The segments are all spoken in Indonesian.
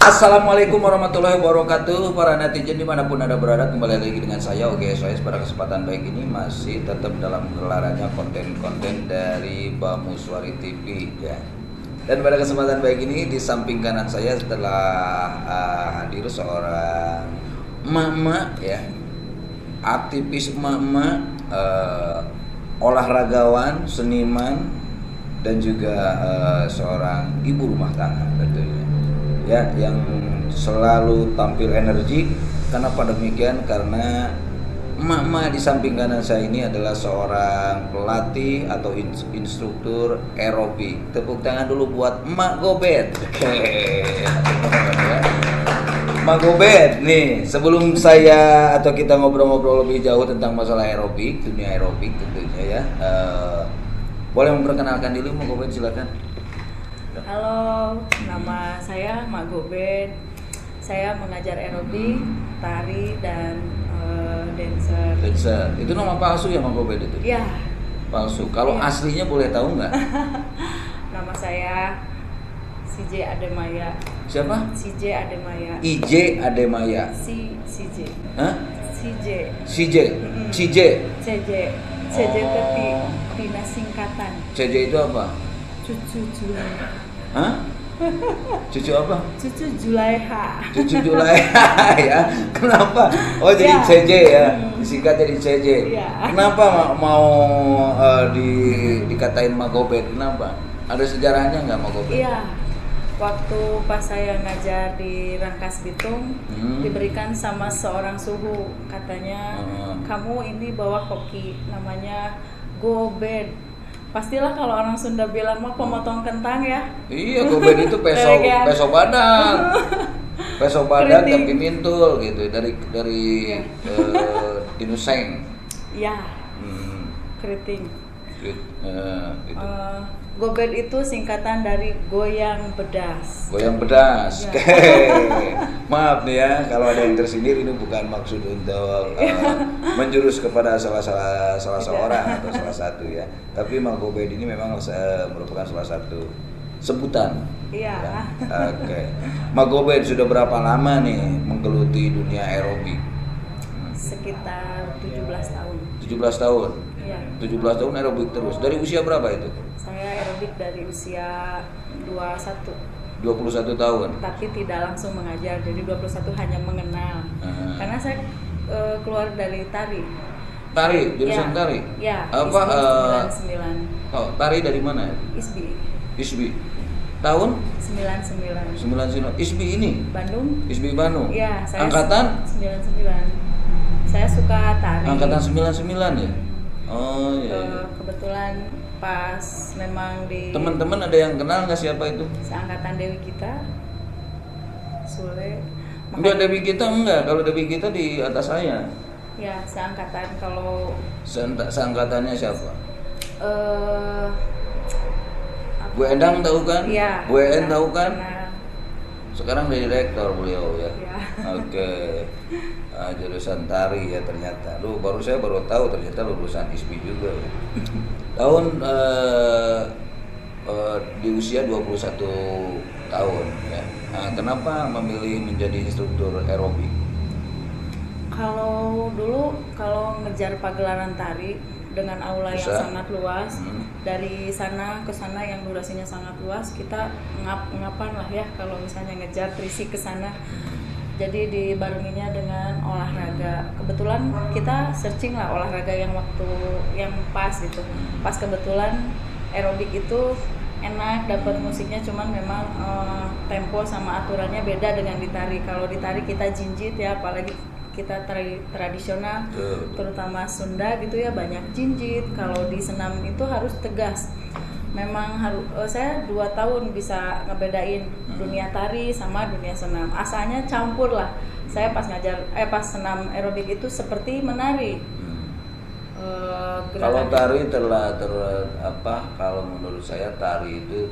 Assalamualaikum warahmatullahi wabarakatuh. Para netizen dimanapun Anda berada, kembali lagi dengan saya Oge SOS. Pada kesempatan baik ini masih tetap dalam gelarannya konten-konten dari Bamuswari TV ya. Dan pada kesempatan baik ini di samping kanan saya setelah hadir seorang emak-emak ya, aktivis emak-emak, olahragawan, seniman, dan juga seorang ibu rumah tangga tentunya ya, yang selalu tampil energi. Kenapa demikian? Karena emak-emak di samping kanan saya ini adalah seorang pelatih atau instruktur aerobik. Tepuk tangan dulu buat Emak Gobet. Oke, ya. Emak Gobet nih, sebelum saya atau kita ngobrol-ngobrol lebih jauh tentang masalah aerobik, dunia aerobik tentunya ya, boleh memperkenalkan diri Emak Gobet, silakan. Halo, nama saya Mak Gobet. Saya mengajar aerobik, tari, dan dancer. Dancer. Itu nama palsu ya Mak Gobet itu? Ya. Palsu. Kalau Ya. aslinya boleh tahu nggak? Nama saya CJ Ademaya. Siapa? CJ Ademaya. IJ Ademaya. CJ. Hah? CJ. CJ. CJ. CJ. CJ Oh. tapi dinas singkatan. CJ itu apa? Cucu Julai. Hah? Cucu apa? Cucu Julaiha. Cucu Julaiha ya. Kenapa? Oh jadi Ya. CJ ya. Disingkat jadi CJ. Ya. Kenapa mau dikatain Mak Gobet? Kenapa? Ada sejarahnya nggak Mak Gobet? Iya. Waktu pas saya ngajar di Rangkas Bitung, diberikan sama seorang suhu, katanya kamu ini bawa hoki namanya Gobet. Pastilah kalau orang Sunda bilang mah pemotong kentang ya. Iya, Gobet itu peso badan. Peso badan tapi mintul gitu dari Tinuseng. Iya. Keriting. Gitu. Gobet itu singkatan dari goyang bedas. Goyang bedas. Ya. Oke. Maaf nih ya kalau ada yang tersindir, ini bukan maksud untuk menjurus kepada salah seorang atau salah satu ya. Tapi Mak Gobet ini memang merupakan salah satu sebutan. Iya. Ya. Oke. Mak Gobet sudah berapa lama nih menggeluti dunia aerobik? Sekitar 17 tahun. 17 tahun. Iya. 17 tahun aerobik terus. Dari usia berapa itu? Saya aerobik dari usia 21. 21 tahun. Tapi tidak langsung mengajar, jadi 21 hanya mengenal. Karena saya keluar dari tari. Tari, jurusan Ya. tari? Ya, Apa? ISBI 99. Oh, tari dari mana? ISBI ISBI. Tahun? 99. 99. ISBI ini? Bandung? ISBI Bandung? Ya, saya Angkatan? 99. Saya suka tari. Angkatan 99 ya? Oh iya. Kebetulan pas memang di Teman-teman ada yang kenal nggak siapa itu? seangkatan Dewi kita, Sule. Enggak, Dewi kita enggak. Kalau Dewi kita di atas saya. Ya, seangkatan kalau Seangkatannya siapa? apa? Bu Endang tahu kan? Iya. Bu En tahu kan? Nah, Sekarang jadi rektor beliau ya. Iya. Oke. Jurusan tari ya ternyata. Saya baru tahu ternyata lulusan ISBI juga ya. Tahun di usia 21 tahun ya. Nah, kenapa memilih menjadi instruktur aerobik? kalau dulu ngejar pagelaran tari dengan aula yang Bisa. sangat luas, dari sana ke sana yang durasinya sangat luas, kita ngapan lah ya kalau misalnya ngejar trisi ke sana. Jadi dibarenginya dengan olahraga. Kebetulan kita searching lah olahraga yang waktu yang pas gitu. Pas kebetulan aerobik itu enak, dapat musiknya, cuman memang tempo sama aturannya beda dengan di tari. Kalau di tari kita jinjit ya, apalagi kita tradisional, terutama Sunda gitu ya, banyak jinjit. Kalau di senam itu harus tegas. Memang saya 2 tahun bisa ngebedain dunia tari sama dunia senam. Asalnya campur lah. Saya pas pas senam aerobik itu seperti menari. Kalau tari kalau menurut saya tari itu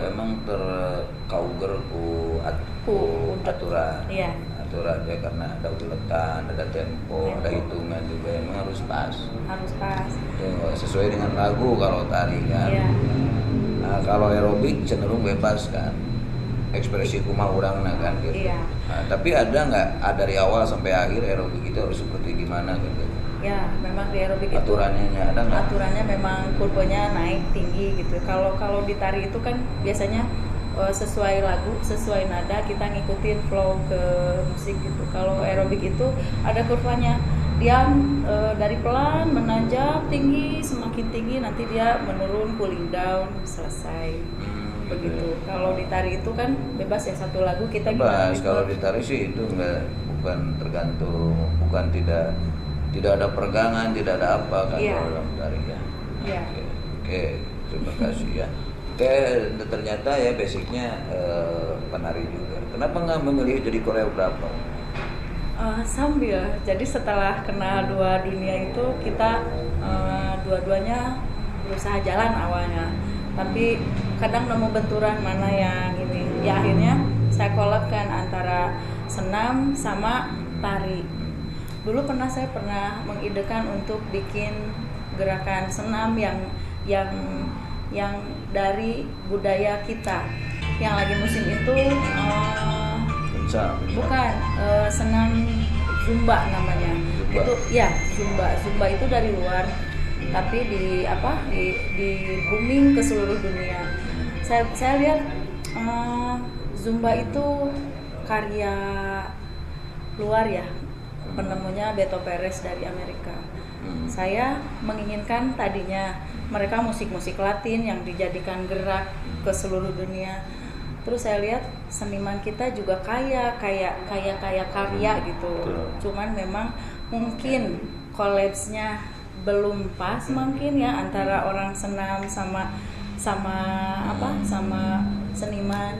emang terkauger aturan. Iya. Aturan ya, karena ada uletan, ada tempo, ada hitungan juga, emang harus pas. Harus pas. Sesuai dengan lagu kalau tari kan. Iya. Nah, kalau aerobik cenderung bebas kan, ekspresi kumah orang kan gitu. Iya. Nah, tapi ada nggak dari awal sampai akhir aerobik itu harus seperti gimana gitu? Ya, memang di aerobik itu Aturannya ada nggak? aturannya memang kurvanya naik tinggi gitu. Kalau di tari itu kan biasanya sesuai lagu, sesuai nada kita ngikutin flow ke musik gitu. Kalau aerobik itu ada kurvanya. Dia dari pelan menanjak tinggi, semakin tinggi nanti dia menurun, cooling down, selesai. Begitu. Kalau di tari itu kan bebas ya, satu lagu kita bebas. Kalau di tari sih itu bukan tergantung, bukan tidak ada peregangan, tidak ada apa kan kalau dalam tari ya. Iya. Oke, terima kasih ya. Oke, ternyata ya basicnya penari juga. Kenapa nggak memilih jadi koreografer? Sambil, jadi setelah kenal dua dunia itu kita dua-duanya berusaha jalan awalnya, tapi kadang nemu benturan mana yang ini. Ya akhirnya saya kolabkan antara senam sama tari. Dulu saya pernah mengidekan untuk bikin gerakan senam yang dari budaya kita, yang lagi musim itu. Bukan, senam Zumba namanya. Zumba. Itu ya Zumba itu dari luar, tapi di booming ke seluruh dunia. Saya lihat Zumba itu karya luar ya, penemunya Beto Perez dari Amerika. Saya menginginkan tadinya mereka musik-musik Latin yang dijadikan gerak ke seluruh dunia. Terus saya lihat seniman kita juga kaya karya gitu. Cuman memang mungkin collapse-nya belum pas mungkin ya antara orang senam sama seniman,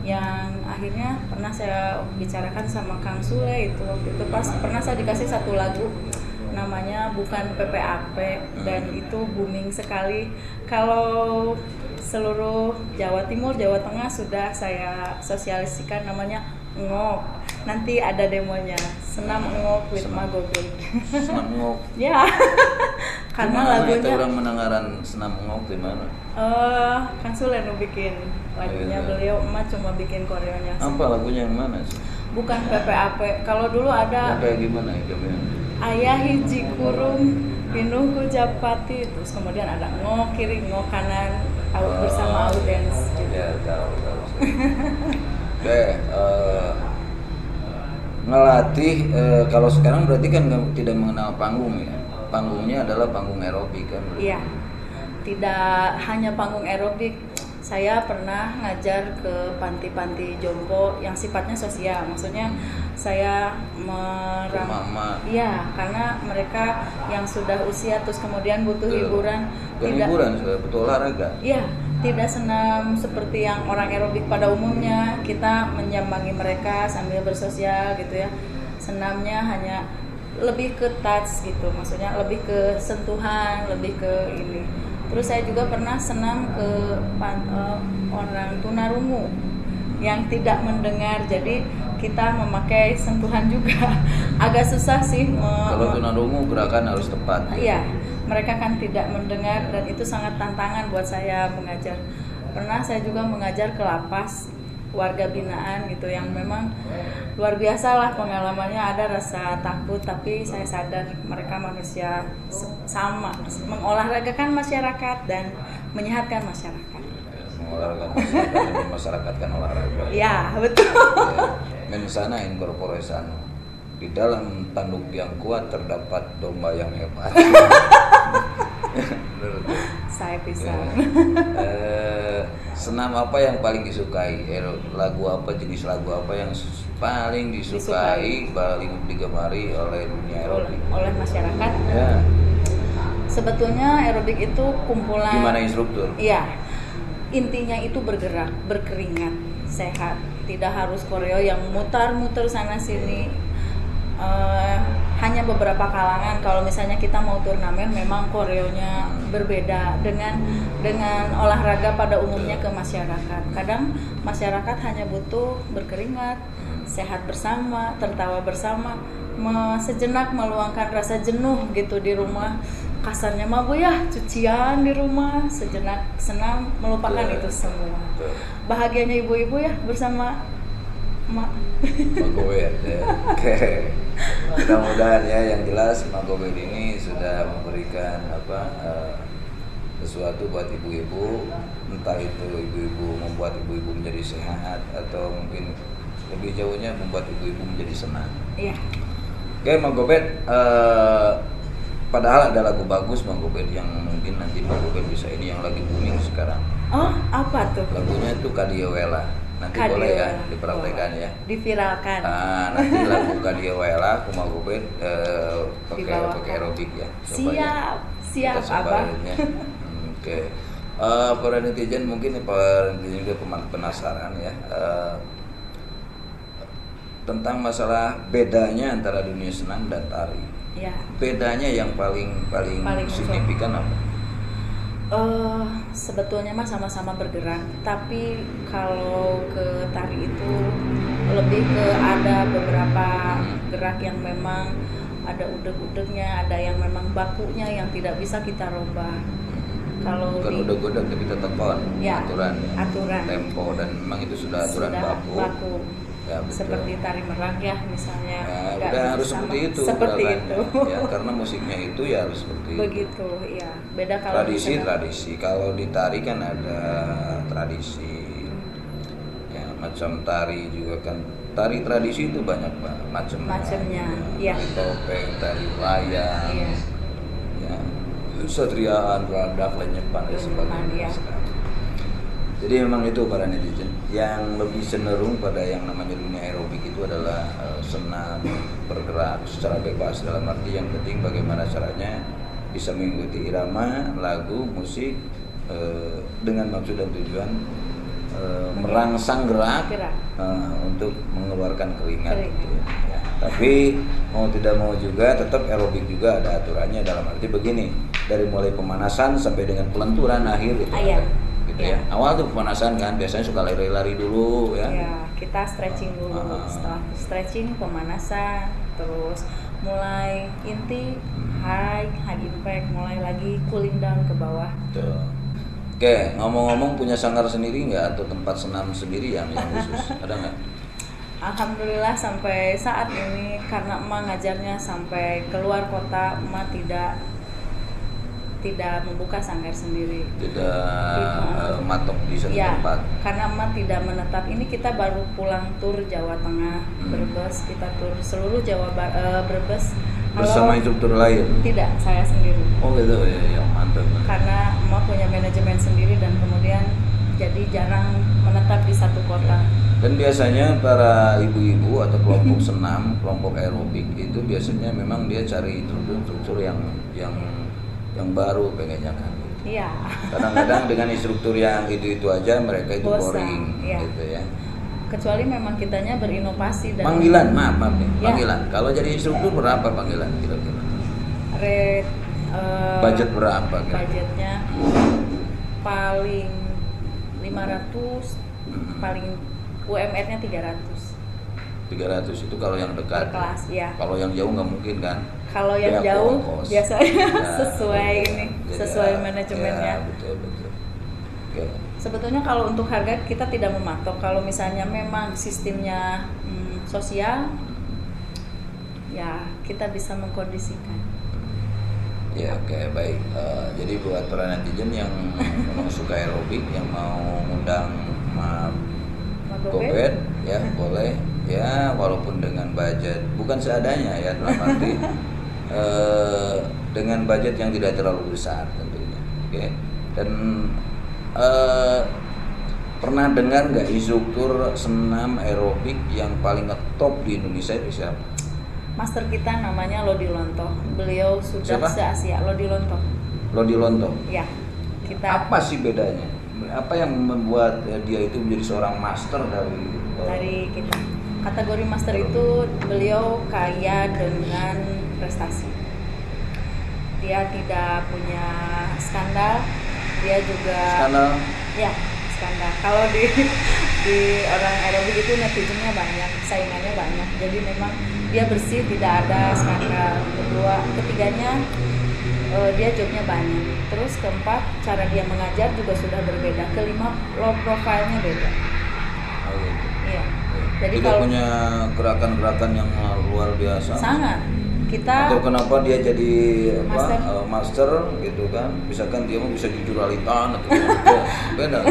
yang akhirnya pernah saya bicarakan sama Kang Sule itu pas pernah saya dikasih satu lagu namanya Bukan PPAP, dan itu booming sekali. Kalau seluruh Jawa Timur, Jawa Tengah sudah saya sosialisikan, namanya Ngok. Nanti ada demonya, Senam Ngok with Magobek. Senam Ngok. Ya. Karena lagunya orang mendengaran Senam Ngok di mana? Kang Sule bikin lagunya, beliau emak cuma bikin koreonya. Apa lagunya yang mana sih? Bukan PPAP. Kalau dulu ada kayak gimana ya coba? Ayah hiji kurung pinuhku japati, terus kemudian ada ngok kiri ngok kanan bersama audiens gitu. Ya, tahu. Oke, ngelatih kalau sekarang berarti kan tidak mengenal panggung ya. Panggungnya adalah panggung aerobik kan? Iya. Tidak hanya panggung aerobik. Saya pernah ngajar ke panti-panti jompo yang sifatnya sosial. Maksudnya saya iya, karena mereka yang sudah usia terus kemudian butuh hiburan. Hiburan, betul olahraga. Iya, tidak senam seperti yang orang aerobik pada umumnya. Kita menyambangi mereka sambil bersosial gitu ya. Senamnya hanya lebih ke touch gitu, maksudnya lebih ke sentuhan, lebih ke ini. Terus saya juga pernah senam ke orang tunarungu yang tidak mendengar, jadi kita memakai sentuhan juga. Agak susah sih. Kalau tunarungu gerakan harus tepat. Iya, mereka kan tidak mendengar dan itu sangat tantangan buat saya mengajar. Pernah saya juga mengajar ke lapas warga binaan gitu yang memang luar biasa lah pengalamannya. Ada rasa takut, tapi saya sadar mereka manusia sama, mengolahragakan masyarakat dan menyehatkan masyarakat. Mengolahragakan masyarakat dan memasyarakatkan olahraga. Ya, betul. Mensana incorporesan. Di dalam tanduk yang kuat terdapat domba yang hebat. Saya pisang. Senam apa yang paling disukai? Lagu apa, jenis lagu apa yang paling disukai, paling digemari oleh dunia aerobik? Oleh masyarakat? Ya. Sebetulnya aerobik itu kumpulan. Gimana instruktur? Iya. Intinya itu bergerak, berkeringat, sehat. Tidak harus koreo yang mutar-muter sana sini. Hanya beberapa kalangan, kalau misalnya kita mau turnamen memang koreonya berbeda dengan olahraga pada umumnya ke masyarakat. Kadang masyarakat hanya butuh berkeringat, sehat bersama, tertawa bersama, sejenak meluangkan rasa jenuh gitu di rumah. kasarnya mah Bu ya, cucian di rumah, sejenak senam, melupakan itu semua. Bahagianya ibu-ibu ya bersama emak. Mak Gobet ya. Oke. Mudah-mudahan ya, yang jelas Mak Gobet ini sudah memberikan sesuatu buat ibu-ibu, entah itu ibu-ibu membuat ibu-ibu menjadi sehat atau mungkin lebih jauhnya membuat ibu-ibu menjadi senang. Iya. Oke, Mak Gobet, padahal ada lagu bagus Mak Gobet yang mungkin nanti Mak Gobet bisa ini yang lagi booming sekarang. Oh, apa tuh? Lagunya itu Kadiewela. Nanti Kadiewela. boleh ya dipraktekkan ya. Diviralkan. Nanti lagu Kadiewela aku Mak Gobet pakai aerobik ya. Coba Siap kita Abah. cobain ya. Oke. Para netizen mungkin para netizen juga penasaran ya. Tentang masalah bedanya antara dunia senam dan tari. Ya. Bedanya yang paling signifikan apa? Sebetulnya mah sama-sama bergerak, tapi kalau ke tari itu lebih ke ada beberapa gerak yang memang ada udeg-udegnya, ada yang memang bakunya yang tidak bisa kita rubah. Kalau bukan udeg-udeg tapi tetap ya, aturan tempo, dan memang itu sudah aturan baku. Ya, seperti tari merak ya misalnya. Ya, udah harus seperti itu. Seperti itu. Ya, karena musiknya itu ya harus seperti begitu, itu. Ya. Beda kalau tradisi. Kalau di tari kan ada tradisi. Ya, macam tari juga kan. Tari tradisi itu banyak macamnya. Ya. Tari topeng, tari layang. Ya. Ya, satriaan, radak, lenyepan dan sebagainya. Jadi memang itu para netizen yang lebih cenderung pada yang namanya dunia aerobik itu adalah senam, bergerak secara bebas, dalam arti yang penting bagaimana caranya bisa mengikuti irama, lagu, musik dengan maksud dan tujuan merangsang gerak. Untuk mengeluarkan keringat. Gitu ya. Tapi mau tidak mau juga tetap aerobik juga ada aturannya, dalam arti begini, dari mulai pemanasan sampai dengan pelenturan akhir itu ada. Ya. Awal tuh pemanasan kan biasanya suka lari-lari dulu ya. Ya, kita stretching dulu. Setelah stretching, pemanasan, terus mulai inti, high impact, mulai lagi cooling down ke bawah. Tuh. Oke, ngomong-ngomong punya sanggar sendiri nggak atau tempat senam sendiri yang khusus? Ada nggak? Alhamdulillah sampai saat ini karena emak ngajarnya sampai keluar kota, emak tidak membuka sanggar sendiri, tidak matok di satu tempat. Karena emak tidak menetap. Ini kita baru pulang tur Jawa Tengah, Brebes, kita tur seluruh Jawa Brebes. Bersama instruktur lain? Tidak, saya sendiri. Oh gitu ya, mantap. Karena emak punya manajemen sendiri dan kemudian jadi jarang menetap di satu kota. Dan biasanya para ibu-ibu atau kelompok senam, kelompok aerobik itu biasanya memang dia cari instruktur yang baru pengennya kan. Iya. Kadang-kadang dengan instruktur yang itu aja mereka itu boring gitu ya. Kecuali memang kitanya berinovasi dan panggilan, maaf nih, panggilan. Kalau jadi instruktur berapa panggilan kira-kira? Budget berapa kira-kira? Budgetnya paling 500, paling UMR-nya 300. 300 itu kalau yang dekat. Kelas, ya. Kalau yang jauh nggak mungkin kan? Kalau yang jauh biasanya sesuai manajemennya. Ya, betul. Okay. Sebetulnya kalau untuk harga kita tidak mematok. Kalau misalnya memang sistemnya sosial, ya kita bisa mengkondisikan. Ya oke, baik. Jadi buat para netizen yang memang suka aerobik, yang mau ngundang Gobet, ya boleh. Ya walaupun dengan budget bukan seadanya ya, dalam arti dengan budget yang tidak terlalu besar tentunya. Oke. Dan pernah dengar nggak instruktur senam aerobik yang paling top di Indonesia itu siapa? Master kita namanya Lodi Lonto. Beliau sudah se-Asia. Lodi Lonto. Ya. Apa sih bedanya? Apa yang membuat dia itu menjadi seorang master dari kita? Kategori master itu beliau kaya dengan prestasi. Dia tidak punya skandal. Dia juga skandal. Kalau di orang aerobik itu netizennya banyak, saingannya banyak. Jadi memang dia bersih, tidak ada skandal. Ketiganya dia jobnya banyak. Terus keempat, cara dia mengajar juga sudah berbeda. Kelima, low profile-nya beda. Oh, gitu. Iya. Jadi Tidak kalau punya gerakan-gerakan yang luar biasa. sangat kita Atau kenapa dia jadi Master. master gitu kan? Misalkan dia mau bisa jujur alitan atau gitu. Beda.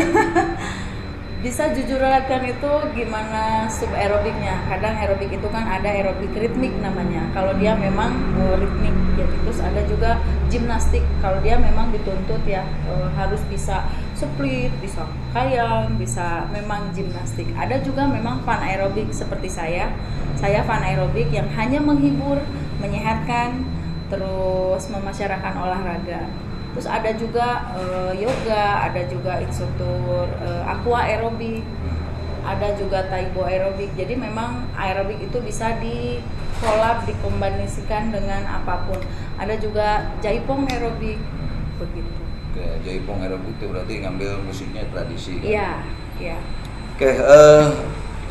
bisa jujur latihan itu gimana sub aerobiknya. Kadang aerobik itu kan ada aerobik ritmik namanya. Kalau dia memang ritmik, jadi terus ada juga gimnastik. Kalau dia memang dituntut ya harus bisa split, bisa kayang, bisa memang gimnastik. Ada juga memang fun aerobik seperti saya. Saya fun aerobik yang hanya menghibur, menyehatkan, terus memasyarakatkan olahraga. Terus ada juga yoga, ada juga instruktur aqua aerobik, ada juga taibo aerobik. Jadi memang aerobik itu bisa dikolab, dikombinasikan dengan apapun. Ada juga jaipong aerobik, begitu. Oke, jaipong aerobik itu berarti ngambil musiknya tradisi kan? Iya, iya. Oke,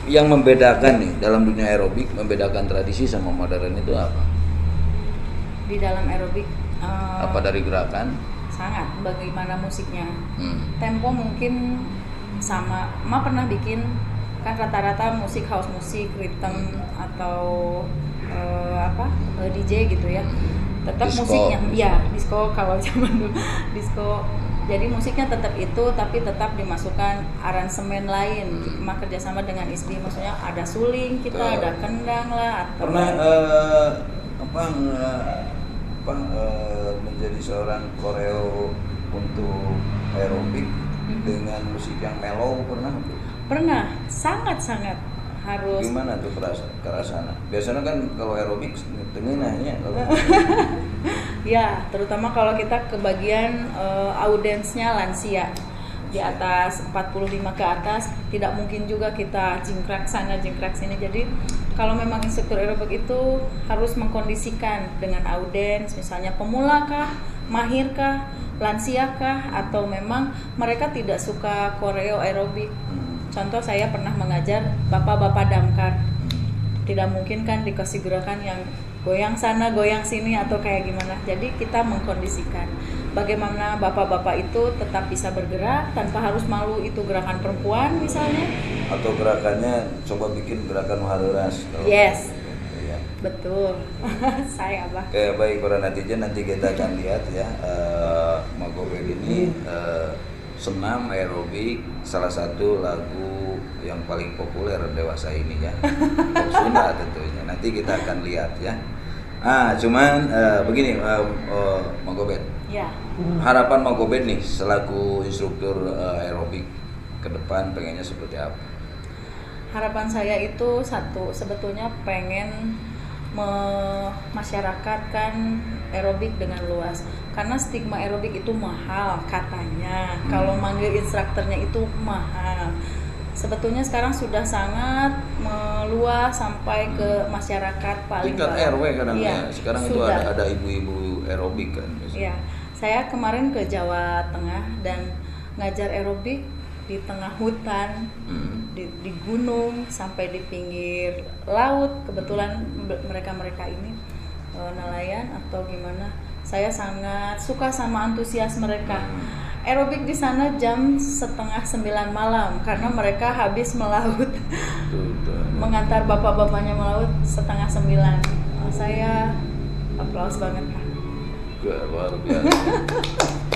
yang membedakan nih dalam dunia aerobik, membedakan tradisi sama modern itu apa? Di dalam aerobik Apa dari gerakan? sangat bagaimana musiknya. Tempo mungkin sama. Ma pernah bikin kan rata-rata musik house musik, rhythm atau DJ gitu ya. Tetap Disco. musiknya, ya disco kalau zaman dulu disco. Jadi musiknya tetap itu, tapi tetap dimasukkan aransemen lain. Ma kerjasama dengan ISBI, maksudnya ada suling kita, ada kendang lah. Atau Pernah menjadi seorang koreo untuk aerobik dengan musik yang mellow pernah sangat harus. Gimana tuh kerasana? Biasanya kan kalau aerobik tengenahnya kalau Ya, terutama kalau kita ke bagian audiensnya lansia di atas 45 ke atas, tidak mungkin juga kita jingkrak sana jingkrak sini. Jadi kalau memang instruktur aerobik itu harus mengkondisikan dengan audiens, misalnya pemula kah, mahir kah, lansia kah, atau memang mereka tidak suka koreo aerobik. Contoh saya pernah mengajar bapak-bapak damkar. Tidak mungkin kan dikasih gerakan yang goyang sana, goyang sini atau kayak gimana. Jadi kita mengkondisikan bagaimana bapak-bapak itu tetap bisa bergerak tanpa harus malu itu gerakan perempuan misalnya. atau gerakannya coba bikin gerakan mahaluras. Yes. Ya. Betul. Saya apa? Oke, baik para netizen, nanti kita akan lihat ya Magobel ini senam aerobik, salah satu lagu yang paling populer dewasa ini ya. Pop Sunda tentunya. Nanti kita akan lihat ya. Cuman begini Magobel. Ya. Harapan Magobel nih selaku instruktur aerobik ke depan pengennya seperti apa? Harapan saya itu satu, sebetulnya pengen memasyarakatkan aerobik dengan luas. Karena stigma aerobik itu mahal katanya. Kalau manggil instrukturnya itu mahal. Sebetulnya sekarang sudah sangat meluas sampai ke masyarakat paling tingkat bawah. RW kadang Iya, ya. Sekarang sudah. itu ada ibu-ibu aerobik kan. Iya. Saya kemarin ke Jawa Tengah dan ngajar aerobik di tengah hutan, di gunung, sampai di pinggir laut. Kebetulan mereka ini nelayan atau gimana. Saya sangat suka sama antusias mereka. Aerobik di sana jam 8:30 malam karena mereka habis melaut. Mengantar bapak-bapaknya melaut 8:30. Saya aplaus banget Kak. Luar biasa.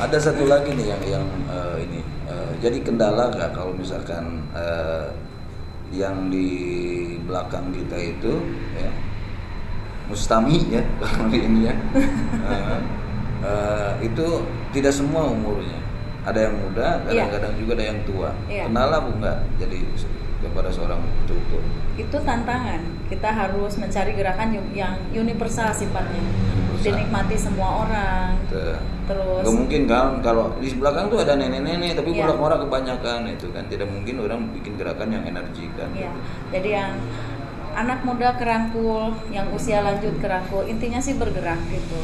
Ada satu lagi nih yang ini. Jadi kendala nggak kalau misalkan yang di belakang kita itu ya mustami ya kalau ini ya itu tidak semua umurnya. Ada yang muda, kadang-kadang juga ada yang tua. Kendala bu nggak jadi kepada seorang instruktur? Itu tantangan. Kita harus mencari gerakan yang universal sifatnya, dinikmati semua orang. Terus nggak mungkin kan kalau di belakang tuh ada nenek-nenek tapi orang kebanyakan itu kan tidak mungkin orang bikin gerakan yang energik kan. Gitu. Jadi yang anak muda kerangkul, yang usia lanjut kerangkul, intinya sih bergerak gitu.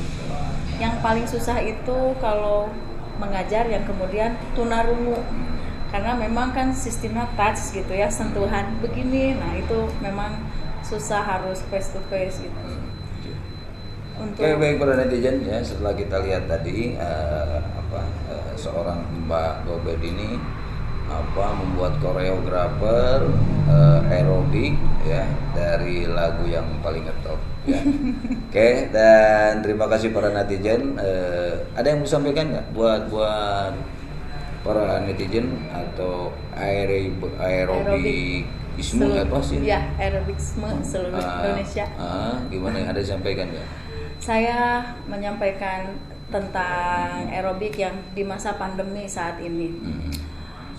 Yang paling susah itu kalau mengajar yang kemudian tunarungu, karena memang kan sistemnya touch gitu ya, sentuhan begini. Nah itu memang susah, harus face to face gitu. untuk Baik para netizen ya, setelah kita lihat tadi seorang Mbak Gobet ini membuat koreografer aerobik ya dari lagu yang paling ngetop ya. Oke, dan terima kasih para netizen. Ada yang mau sampaikan nggak buat para netizen atau aerobik ismu apa sih? Ya, aerobikisme seluruh Indonesia. Gimana, ada yang sampaikan nggak? Saya menyampaikan tentang aerobik yang di masa pandemi saat ini.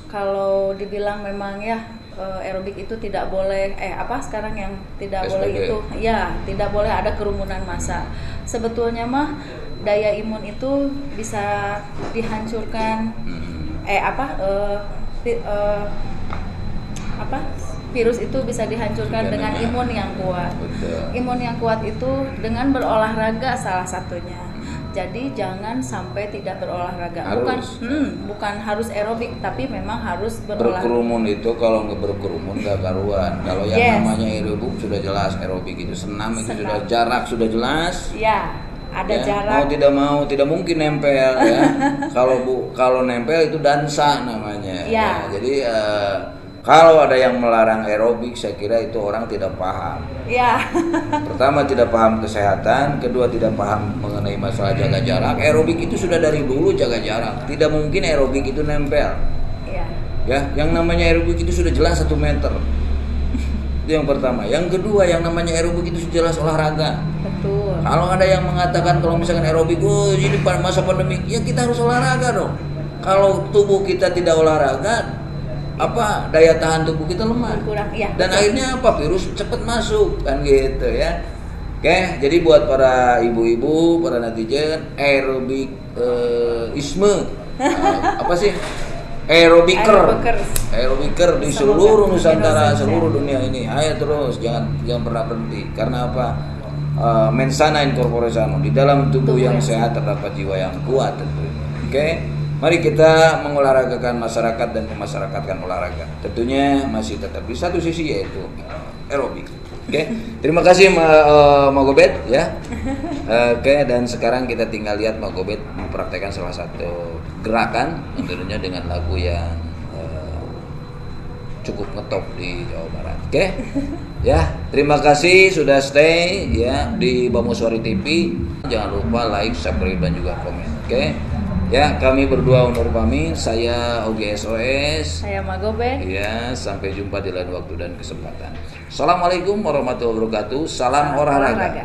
Kalau dibilang memang ya aerobik itu tidak boleh sekarang yang tidak boleh itu ya tidak boleh ada kerumunan massa. Sebetulnya mah daya imun itu bisa dihancurkan virus itu bisa dihancurkan dengan imun yang kuat. Betul. Imun yang kuat itu dengan berolahraga salah satunya. Jadi jangan sampai tidak berolahraga. Bukan harus aerobik, tapi memang harus berolahraga. Berkerumun itu kalau nggak berkerumun nggak karuan. Kalau yang namanya aerobik sudah jelas, aerobik itu senam itu sudah jarak sudah jelas. Ya, ada jarak. Mau tidak mungkin nempel ya. Kalau nempel itu dansa namanya. Ya. Jadi kalau ada yang melarang aerobik, saya kira itu orang tidak paham. Ya. Pertama tidak paham kesehatan, kedua tidak paham mengenai masalah jaga jarak. Aerobik itu sudah dari dulu jaga jarak. Tidak mungkin aerobik itu nempel. Iya. Ya, yang namanya aerobik itu sudah jelas 1 meter. Itu yang pertama. Yang kedua, yang namanya aerobik itu sudah jelas olahraga. Betul. Kalau ada yang mengatakan kalau misalkan aerobik, ini masa pandemi, ya kita harus olahraga dong. Kalau tubuh kita tidak olahraga, daya tahan tubuh kita lemah. Kurang, ya, dan akhirnya virus cepat masuk kan gitu ya. Oke, jadi buat para ibu-ibu, para netizen, aerobik isme aerobiker di seluruh Nusantara, seluruh dunia ini. Ayo terus, jangan pernah berhenti. Karena mens sana in corpore sano, di dalam tubuh yang sehat terdapat jiwa yang kuat tentunya. Oke. Mari kita mengolahragakan masyarakat dan memasyarakatkan olahraga. Tentunya masih tetap di satu sisi, yaitu aerobik. Oke, terima kasih Mbak Gobet ya. Oke, dan sekarang kita tinggal lihat Mbak Gobet mempraktekkan salah satu gerakan tentunya dengan lagu yang cukup ngetop di Jawa Barat. Oke. Ya, terima kasih sudah stay ya di Bamuswari TV. Jangan lupa like, subscribe dan juga komen. Oke. Ya, kami berdua undur pamit. Saya OGSOS. Saya Magobet. Ya, sampai jumpa di lain waktu dan kesempatan. Assalamualaikum warahmatullahi wabarakatuh. Salam olahraga.